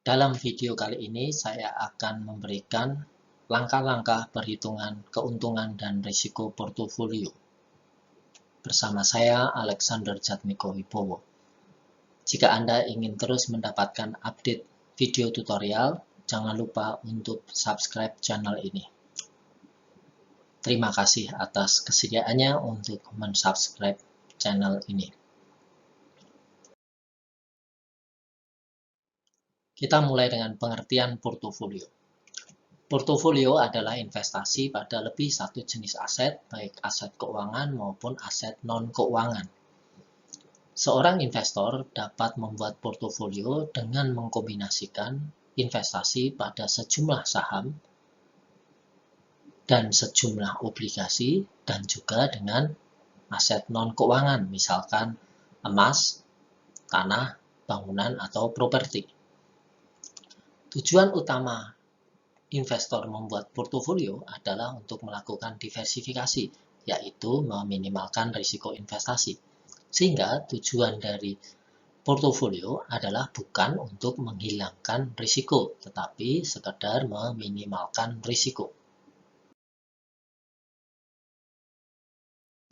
Dalam video kali ini saya akan memberikan langkah-langkah perhitungan keuntungan dan risiko portofolio. Bersama saya Alexander Jatmiko Wibowo. Jika Anda ingin terus mendapatkan update video tutorial, jangan lupa untuk subscribe channel ini. Terima kasih atas kesediaannya untuk mensubscribe channel ini. Kita mulai dengan pengertian portofolio. Portofolio adalah investasi pada lebih satu jenis aset, baik aset keuangan maupun aset non-keuangan. Seorang investor dapat membuat portofolio dengan mengkombinasikan investasi pada sejumlah saham dan sejumlah obligasi dan juga dengan aset non-keuangan, misalkan emas, tanah, bangunan, atau properti. Tujuan utama investor membuat portofolio adalah untuk melakukan diversifikasi, yaitu meminimalkan risiko investasi. Sehingga tujuan dari portofolio adalah bukan untuk menghilangkan risiko, tetapi sekedar meminimalkan risiko.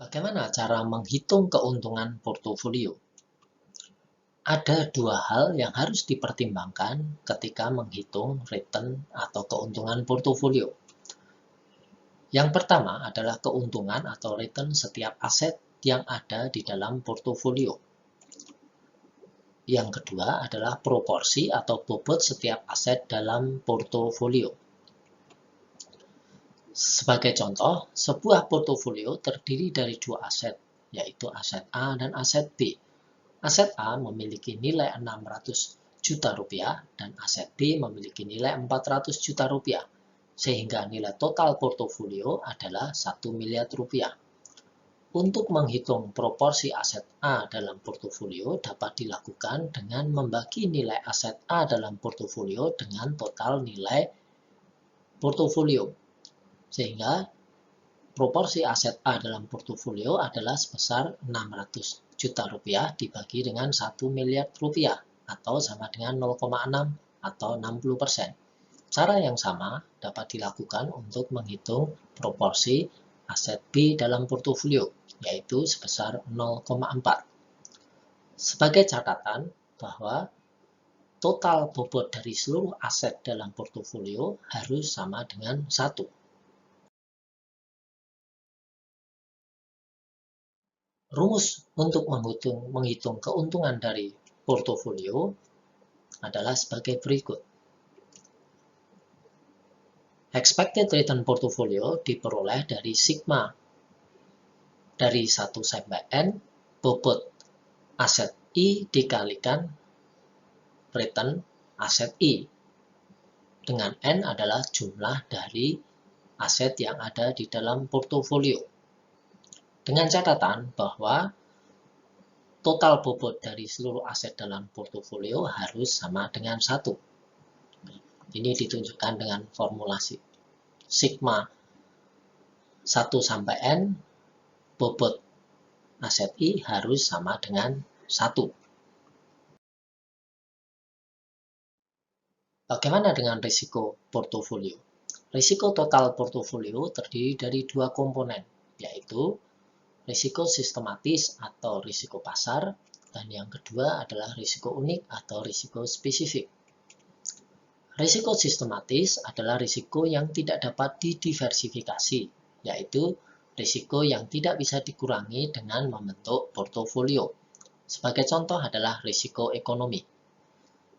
Bagaimana cara menghitung keuntungan portofolio? Ada dua hal yang harus dipertimbangkan ketika menghitung return atau keuntungan portofolio. Yang pertama adalah keuntungan atau return setiap aset yang ada di dalam portofolio. Yang kedua adalah proporsi atau bobot setiap aset dalam portofolio. Sebagai contoh, sebuah portofolio terdiri dari dua aset, yaitu aset A dan aset B. Aset A memiliki nilai 600 juta rupiah dan aset B memiliki nilai 400 juta rupiah, sehingga nilai total portofolio adalah 1 miliar rupiah. Untuk menghitung proporsi aset A dalam portofolio dapat dilakukan dengan membagi nilai aset A dalam portofolio dengan total nilai portofolio. Sehingga proporsi aset A dalam portofolio adalah sebesar 600 juta rupiah dibagi dengan 1 miliar rupiah atau sama dengan 0,6 atau 60%. Cara yang sama dapat dilakukan untuk menghitung proporsi aset B dalam portofolio, yaitu sebesar 0,4. Sebagai catatan bahwa total bobot dari seluruh aset dalam portofolio harus sama dengan 1. Rumus untuk menghitung keuntungan dari portofolio adalah sebagai berikut. Expected return portfolio diperoleh dari sigma dari 1 sampai N bobot aset I dikalikan return aset I. Dengan N adalah jumlah dari aset yang ada di dalam portofolio. Dengan catatan bahwa total bobot dari seluruh aset dalam portofolio harus sama dengan 1. Ini ditunjukkan dengan formulasi. Sigma 1 sampai N, bobot aset I harus sama dengan 1. Bagaimana dengan risiko portofolio? Risiko total portofolio terdiri dari dua komponen, yaitu risiko sistematis atau risiko pasar, dan yang kedua adalah risiko unik atau risiko spesifik. Risiko sistematis adalah risiko yang tidak dapat didiversifikasi, yaitu risiko yang tidak bisa dikurangi dengan membentuk portofolio. Sebagai contoh adalah risiko ekonomi.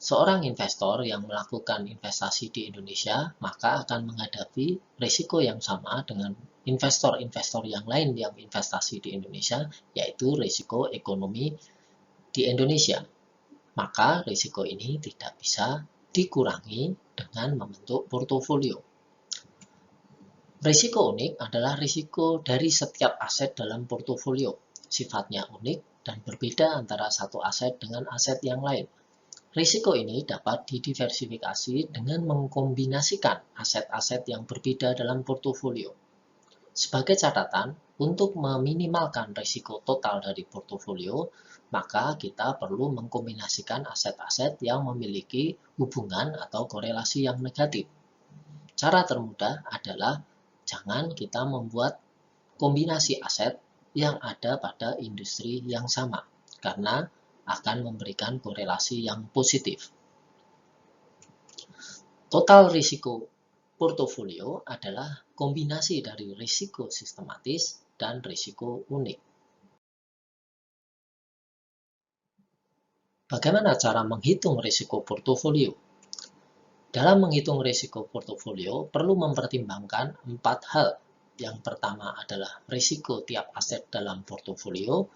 Seorang investor yang melakukan investasi di Indonesia maka akan menghadapi risiko yang sama dengan investor-investor yang lain yang investasi di Indonesia, yaitu risiko ekonomi di Indonesia. Maka risiko ini tidak bisa dikurangi dengan membentuk portofolio. Risiko unik adalah risiko dari setiap aset dalam portofolio. Sifatnya unik dan berbeda antara satu aset dengan aset yang lain. Risiko ini dapat didiversifikasi dengan mengkombinasikan aset-aset yang berbeda dalam portofolio. Sebagai catatan, untuk meminimalkan risiko total dari portofolio, maka kita perlu mengkombinasikan aset-aset yang memiliki hubungan atau korelasi yang negatif. Cara termudah adalah jangan kita membuat kombinasi aset yang ada pada industri yang sama, karena akan memberikan korelasi yang positif. Total risiko portofolio adalah kombinasi dari risiko sistematis dan risiko unik. Bagaimana cara menghitung risiko portofolio? Dalam menghitung risiko portofolio, perlu mempertimbangkan 4 hal. Yang pertama adalah risiko tiap aset dalam portofolio.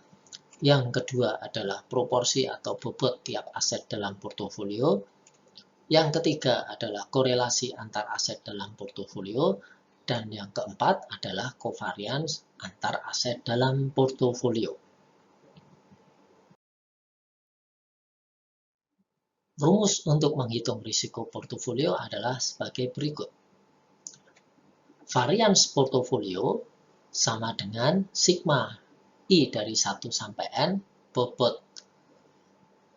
Yang kedua adalah proporsi atau bobot tiap aset dalam portofolio. Yang ketiga adalah korelasi antar aset dalam portofolio. Dan yang keempat adalah covariance antar aset dalam portofolio. Rumus untuk menghitung risiko portofolio adalah sebagai berikut. Varians portofolio sama dengan sigma I dari 1 sampai N bobot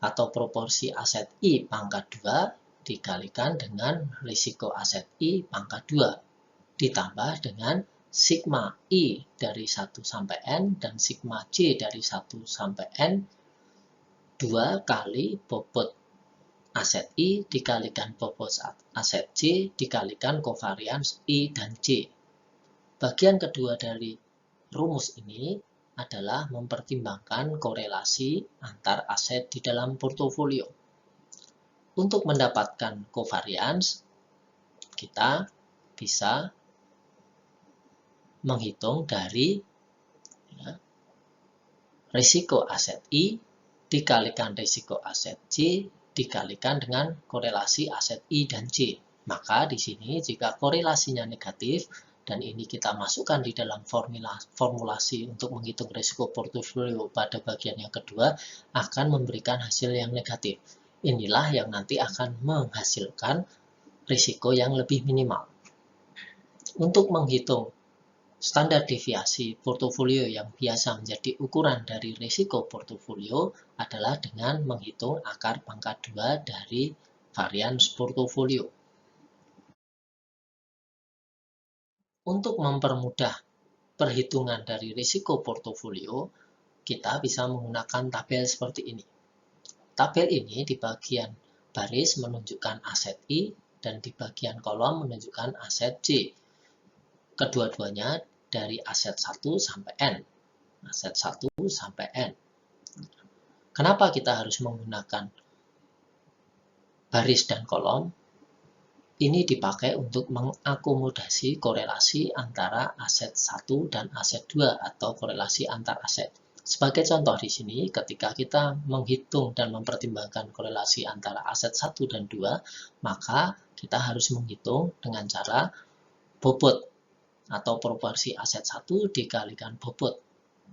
atau proporsi aset I pangkat 2 dikalikan dengan risiko aset I pangkat 2 ditambah dengan sigma I dari 1 sampai N dan sigma J dari 1 sampai N 2 kali bobot aset I dikalikan bobot aset J dikalikan covariance I dan J. Bagian kedua dari rumus ini adalah mempertimbangkan korelasi antar aset di dalam portofolio. Untuk mendapatkan covariance, kita bisa menghitung dari risiko aset I dikalikan risiko aset J dikalikan dengan korelasi aset I dan J. Maka di sini jika korelasinya negatif dan ini kita masukkan di dalam formulasi untuk menghitung risiko portofolio pada bagian yang kedua akan memberikan hasil yang negatif. Inilah yang nanti akan menghasilkan risiko yang lebih minimal. Untuk menghitung standar deviasi portofolio yang biasa menjadi ukuran dari risiko portofolio adalah dengan menghitung akar pangkat 2 dari varians portofolio. Untuk mempermudah perhitungan dari risiko portofolio, kita bisa menggunakan tabel seperti ini. Tabel ini di bagian baris menunjukkan aset I dan di bagian kolom menunjukkan aset J. Kedua-duanya dari aset 1 sampai N. Aset 1 sampai N. Kenapa kita harus menggunakan baris dan kolom? Ini dipakai untuk mengakomodasi korelasi antara aset 1 dan aset 2 atau korelasi antar aset. Sebagai contoh di sini, ketika kita menghitung dan mempertimbangkan korelasi antara aset 1 dan 2, maka kita harus menghitung dengan cara bobot atau proporsi aset 1 dikalikan bobot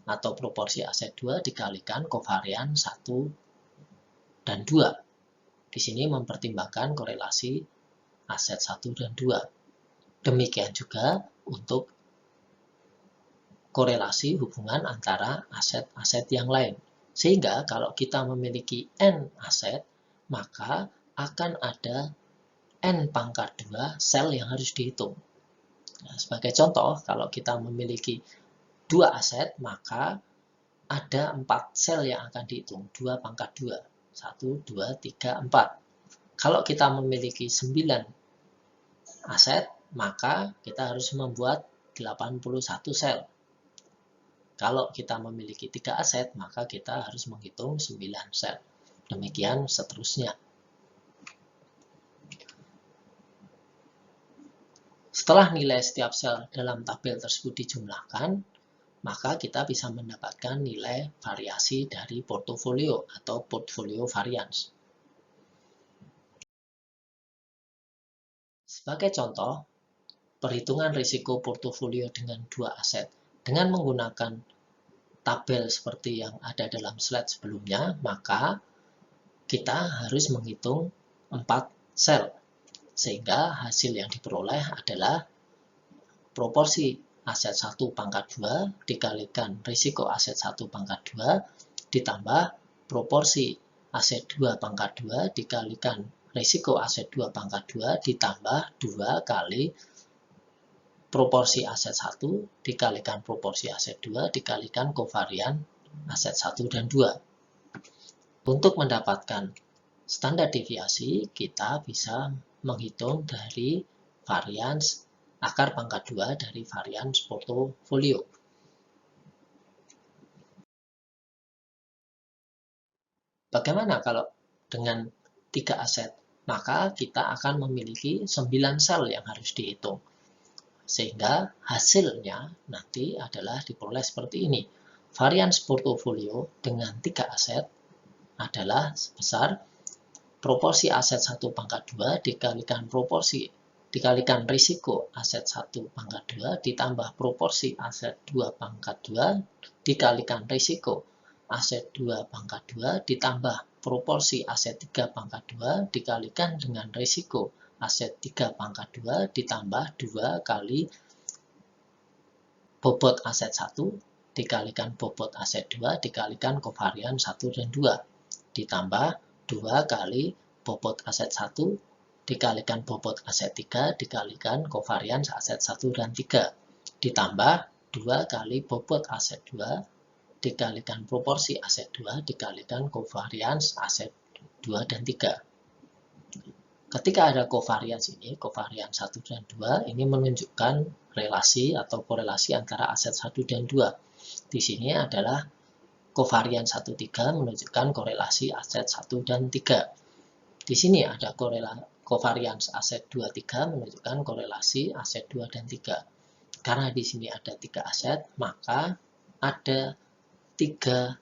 atau proporsi aset 2 dikalikan kovarian 1 dan 2. Di sini mempertimbangkan korelasi aset 1 dan 2. Demikian juga untuk korelasi hubungan antara aset-aset yang lain. Sehingga kalau kita memiliki N aset, maka akan ada N pangkat 2 sel yang harus dihitung. Nah, sebagai contoh, kalau kita memiliki 2 aset, maka ada 4 sel yang akan dihitung. 2 pangkat 2. 1, 2, 3, 4. Kalau kita memiliki 9 aset, maka kita harus membuat 81 sel. Kalau kita memiliki 3 aset, maka kita harus menghitung 9 sel. Demikian seterusnya. Setelah nilai setiap sel dalam tabel tersebut dijumlahkan, maka kita bisa mendapatkan nilai variasi dari portofolio atau portfolio variance. Sebagai contoh, perhitungan risiko portofolio dengan 2 aset. Dengan menggunakan tabel seperti yang ada dalam slide sebelumnya, maka kita harus menghitung 4 sel. Sehingga hasil yang diperoleh adalah proporsi aset 1 pangkat 2 dikalikan risiko aset 1 pangkat 2 ditambah proporsi aset 2 pangkat 2 dikalikan risiko aset 2 pangkat 2 ditambah 2 kali proporsi aset 1 dikalikan proporsi aset 2 dikalikan kovarian aset 1 dan 2. Untuk mendapatkan standar deviasi, kita bisa menghitung dari varians akar pangkat 2 dari varians portofolio. Bagaimana kalau dengan 3 aset? Maka kita akan memiliki 9 sel yang harus dihitung. Sehingga hasilnya nanti adalah diperoleh seperti ini. Varians portofolio dengan 3 aset adalah sebesar proporsi aset 1 pangkat 2 dikalikan risiko aset 1 pangkat 2 ditambah proporsi aset 2 pangkat 2 dikalikan risiko aset 2 pangkat 2 ditambah proporsi aset 3 pangkat 2 dikalikan dengan risiko aset 3 pangkat 2 ditambah 2 kali bobot aset 1 dikalikan bobot aset 2 dikalikan kovarian 1 dan 2 ditambah 2 kali bobot aset 1 dikalikan bobot aset 3 dikalikan kovarian aset 1 dan 3 ditambah 2 kali bobot aset 2 dikalikan proporsi aset 2 dikalikan kovarian aset 2 dan 3. Ketika ada kovarians ini, kovarian 1 dan 2, ini menunjukkan relasi atau korelasi antara aset 1 dan 2. Di sini adalah kovarian 1, 3 menunjukkan korelasi aset 1 dan 3. Di sini ada kovarians aset 2, 3 menunjukkan korelasi aset 2 dan 3. Karena di sini ada 3 aset, maka ada 3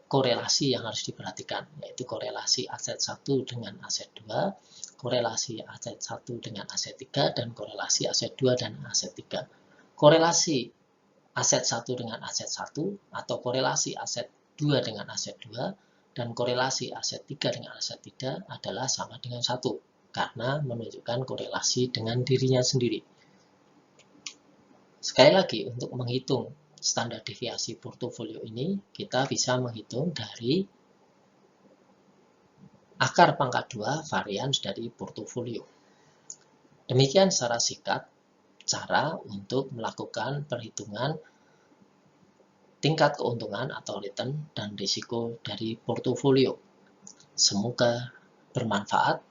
korelasi yang harus diperhatikan, yaitu korelasi aset 1 dengan aset 2, korelasi aset 1 dengan aset 3, dan korelasi aset 2 dan aset 3. Korelasi aset 1 dengan aset 1 atau korelasi aset 2 dengan aset 2 dan korelasi aset 3 dengan aset 3 adalah sama dengan 1 karena menunjukkan korelasi dengan dirinya sendiri. Sekali lagi, untuk menghitung standar deviasi portofolio ini, kita bisa menghitung dari akar pangkat 2 varians dari portofolio. Demikian secara singkat cara untuk melakukan perhitungan tingkat keuntungan atau return dan risiko dari portofolio. Semoga bermanfaat.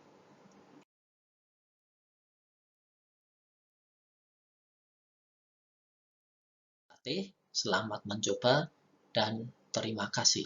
Selamat mencoba dan terima kasih.